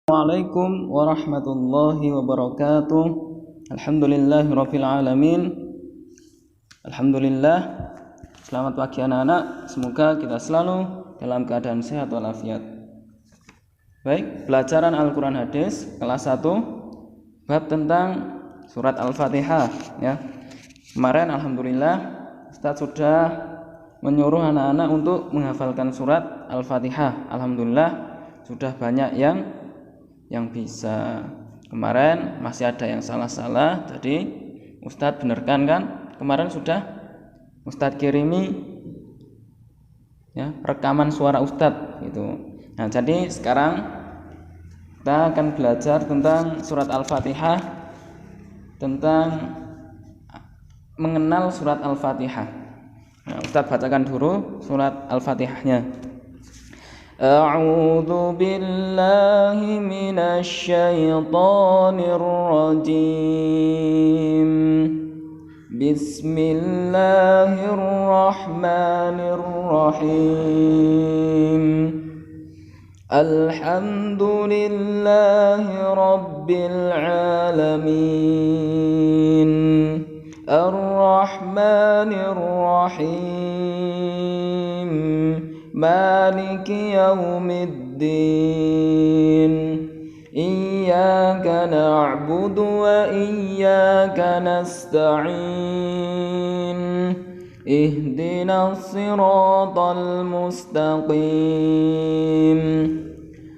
Assalamualaikum warahmatullahi wabarakatuh. Alhamdulillahirabbil alamin. Alhamdulillah. Selamat pagi anak-anak. Semoga kita selalu dalam keadaan sehat walafiat. Baik, pelajaran Al-Qur'an Hadis kelas 1 bab tentang surat Al-Fatihah ya. Kemarin alhamdulillah Ustaz sudah menyuruh anak-anak untuk menghafalkan surat Al-Fatihah. Alhamdulillah sudah banyak yang bisa. Kemarin masih ada yang salah-salah, jadi Ustadz benerkan kan. Kemarin sudah Ustadz kirimi ya rekaman suara Ustadz gitu. Nah, jadi sekarang kita akan belajar tentang surat Al-Fatihah, tentang mengenal surat Al-Fatihah. Nah, Ustadz bacakan dulu surat Al-Fatihahnya. A'udzu billahi minasy syaithanir rajim. Bismillahirrahmanirrahim. Alhamdulillahi rabbil alamin. Ar-Rahmanir Rahim. Maliki yaumiddin. Iyyaka na'budu wa iyyaka nasta'in. Ihdinas siratal mustaqim.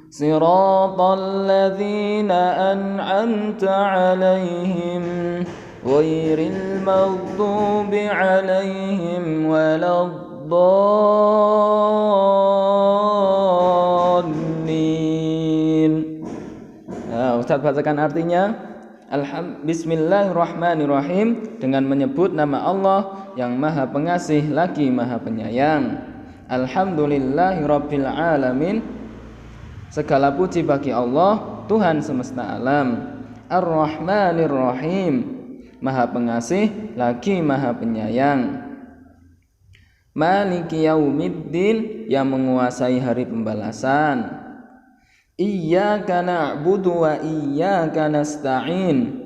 Siratal ladzina an'amta 'alaihim ghairil maghdubi 'alaihim waladdallin. Nah, Ustaz bacakan artinya. Bismillahirrahmanirrahim, dengan menyebut nama Allah yang Maha Pengasih lagi Maha Penyayang. Alhamdulillahirabbil alamin, segala puji bagi Allah Tuhan semesta alam. Ar-Rahmanir-Rahim, Maha Pengasih lagi Maha Penyayang. Maliki yaumiddin, yang menguasai hari pembalasan. Iyyaka na'budu wa iyyaka nasta'in,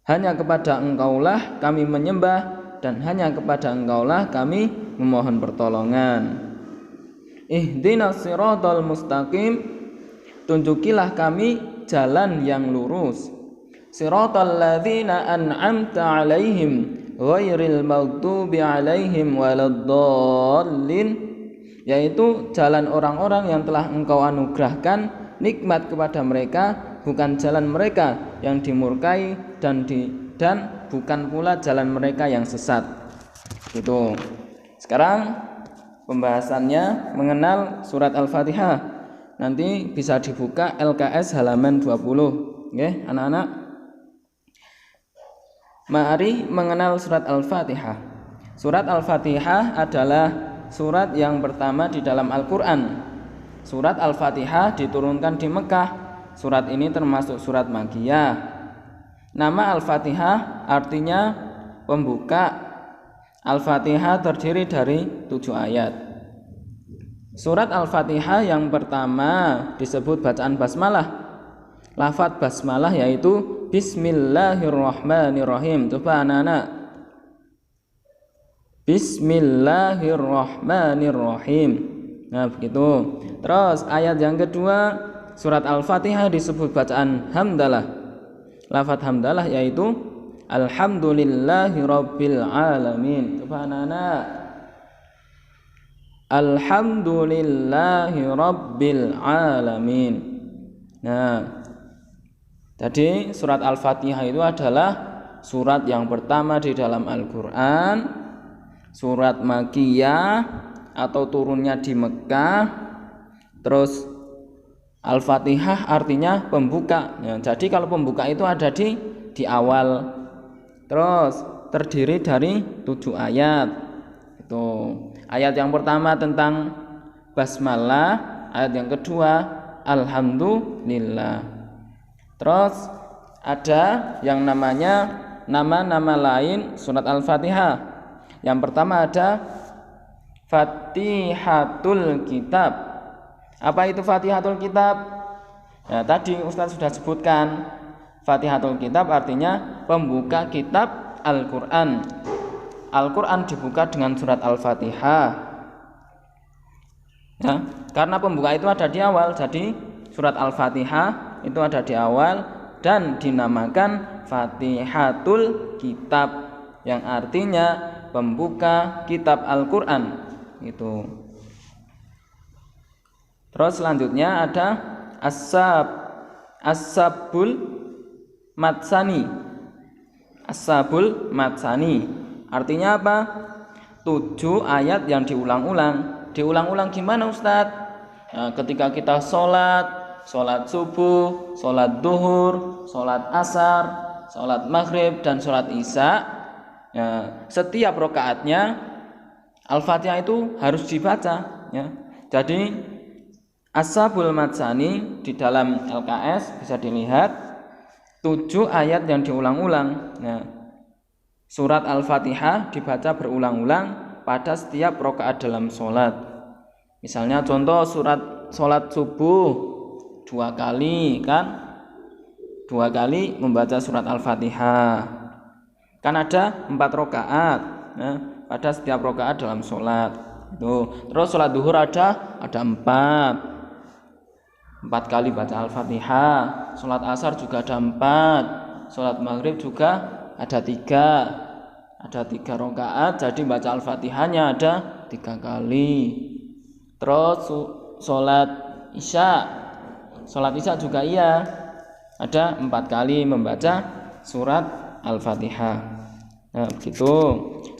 hanya kepada Engkaulah kami menyembah dan hanya kepada Engkaulah kami memohon pertolongan. Ihdinas siratal mustaqim, tunjukilah kami jalan yang lurus. Siratal ladzina an'amta 'alaihim ghairil maghdubi 'alaihim waladdallin, yaitu jalan orang-orang yang telah Engkau anugerahkan nikmat kepada mereka, bukan jalan mereka yang dimurkai dan bukan pula jalan mereka yang sesat. Gitu. Sekarang pembahasannya mengenal surat Al-Fatihah. Nanti bisa dibuka LKS halaman 20. Nggih, anak-anak. Mari mengenal surat Al-Fatihah. Surat Al-Fatihah adalah surat yang pertama di dalam Al-Quran. Surat Al-Fatihah diturunkan di Mekah. Surat ini termasuk surat Makkiyah. Nama Al-Fatihah artinya pembuka. Al-Fatihah terdiri dari 7 ayat. Surat Al-Fatihah yang pertama disebut bacaan basmalah. Lafaz basmalah yaitu Bismillahirrahmanirrahim. Coba anak-anak. Bismillahirrahmanirrahim. Nah, begitu. Terus ayat yang kedua, surat Al-Fatihah disebut bacaan hamdalah. Lafaz hamdalah yaitu Alhamdulillahirabbil alamin. Coba anak-anak. Alhamdulillahirabbil alamin. Nah, jadi surat Al-Fatihah itu adalah surat yang pertama di dalam Al-Quran, surat Makkiyah atau turunnya di Mekah. Terus Al-Fatihah artinya pembuka ya, jadi kalau pembuka itu ada di awal. Terus terdiri dari 7 ayat. Itu ayat yang pertama tentang basmalah, ayat yang kedua Alhamdulillah. Terus ada yang namanya nama-nama lain surat Al-Fatihah. Yang pertama ada Fatihatul Kitab. Apa itu Fatihatul Kitab? Nah, tadi Ustaz sudah sebutkan Fatihatul Kitab artinya pembuka kitab Al-Qur'an. Al-Qur'an dibuka dengan surat Al-Fatihah. Ya, karena pembuka itu ada di awal, jadi surat Al-Fatihah itu ada di awal dan dinamakan Fatihatul Kitab yang artinya pembuka kitab Al-Qur'an itu. Terus selanjutnya ada As-Sabul Matsani. As-Sabul Matsani artinya apa? 7 ayat yang diulang-ulang. Diulang-ulang gimana Ustadz? Nah, ketika kita sholat subuh, sholat duhur, sholat asar, sholat maghrib, dan sholat isya, ya, setiap rakaatnya Al-Fatihah itu harus dibaca. Ya. Jadi As-Sabul Matsani di dalam LKS bisa dilihat 7 ayat yang diulang-ulang. Nah, surat Al-Fatihah dibaca berulang-ulang pada setiap rakaat dalam sholat. Misalnya contoh sholat subuh 2 kali kan, 2 kali membaca surat Al-Fatihah. Kan ada 4 rakaat. Nah, pada setiap rakaat dalam sholat. Terus sholat duhur ada 4 kali baca Al-Fatihah. Sholat asar juga ada 4. Sholat maghrib juga ada 3. Ada 3 rakaat, jadi baca Al-Fatihahnya ada 3 kali. Terus sholat isya juga iya, ada 4 kali membaca surat Al-Fatihah. Nah, begitu.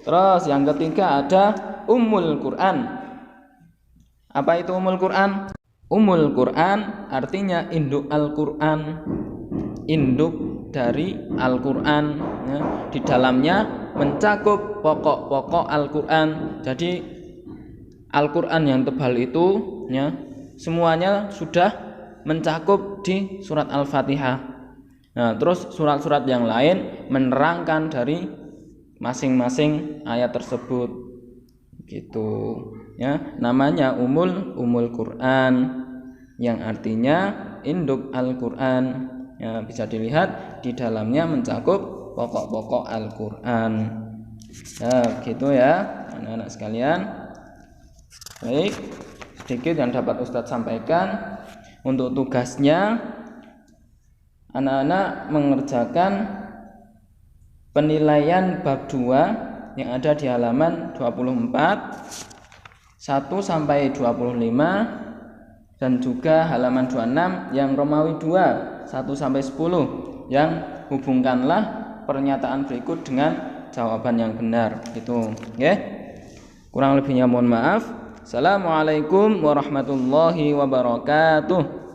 Terus yang ketiga ada Ummul Quran. Apa itu Ummul Quran? Ummul Quran artinya induk Al-Quran, induk dari Al-Quran, ya. Di dalamnya mencakup pokok-pokok Al-Quran. Jadi Al-Quran yang tebal itu, ya, semuanya sudah mencakup di surat Al-Fatihah. Nah, terus surat-surat yang lain menerangkan dari masing-masing ayat tersebut, gitu. Ya, namanya Ummul Quran yang artinya induk Al-Quran. Ya, bisa dilihat di dalamnya mencakup pokok-pokok Al-Quran. Ya, gitu ya anak-anak sekalian. Baik, sedikit yang dapat Ustadz sampaikan. Untuk tugasnya, anak-anak mengerjakan penilaian bab 2 yang ada di halaman 24 1 sampai 25 dan juga halaman 26 yang Romawi 2 1 sampai 10 yang hubungkanlah pernyataan berikut dengan jawaban yang benar, gitu. Oke. Kurang lebihnya mohon maaf. Assalamualaikum warahmatullahi wabarakatuh.